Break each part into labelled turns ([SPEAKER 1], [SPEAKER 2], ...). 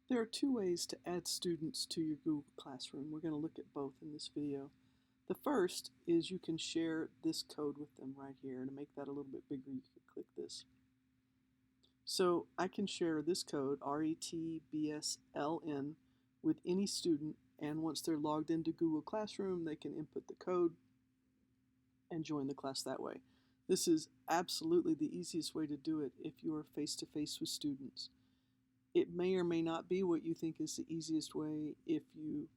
[SPEAKER 1] There are two ways to add students to your Google Classroom. We're going to look at both in this video. The first is you can share this code with them right here. And to make that a little bit bigger, you can click this. So I can share this code, RETBSLN, with any student, and once they're logged into Google Classroom, they can input the code and join the class that way. This is absolutely the easiest way to do it if you are face-to-face with students. It may or may not be what you think is the easiest way if you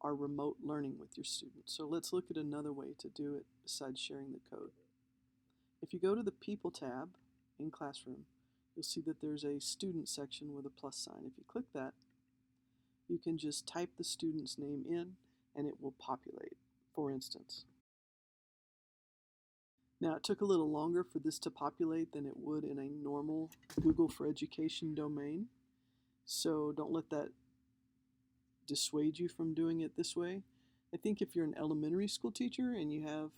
[SPEAKER 1] are remote learning with your students. So let's look at another way to do it besides sharing the code. If you go to the People tab in Classroom, you'll see that there's a student section with a plus sign. If you click that, you can just type the student's name in and it will populate, for instance. Now, it took a little longer for this to populate than it would in a normal Google for Education domain. So don't let that dissuade you from doing it this way. I think if you're an elementary school teacher and you have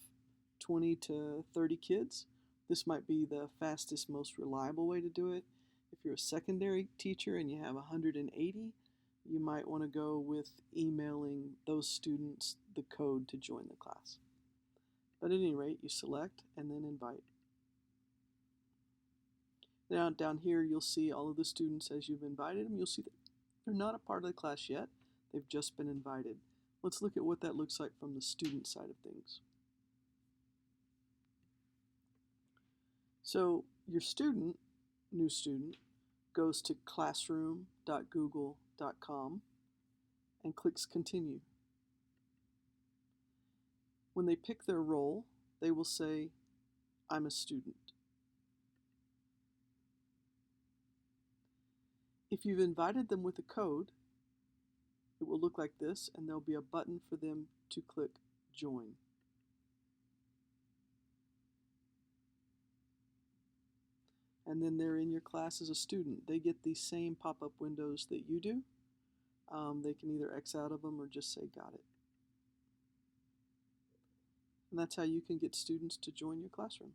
[SPEAKER 1] 20 to 30 kids, this might be the fastest, most reliable way to do it. If you're a secondary teacher and you have 180, you might want to go with emailing those students the code to join the class. But at any rate, you select and then invite. Now down here you'll see all of the students as you've invited them. You'll see that they're not a part of the class yet. They've just been invited. Let's look at what that looks like from the student side of things. So your student, new student, goes to classroom.google.com and clicks continue. When they pick their role, they will say, I'm a student. If you've invited them with a code, it will look like this, and there'll be a button for them to click join. And then they're in your class as a student. They get these same pop-up windows that you do. They can either X out of them or just say got it. And that's how you can get students to join your classroom.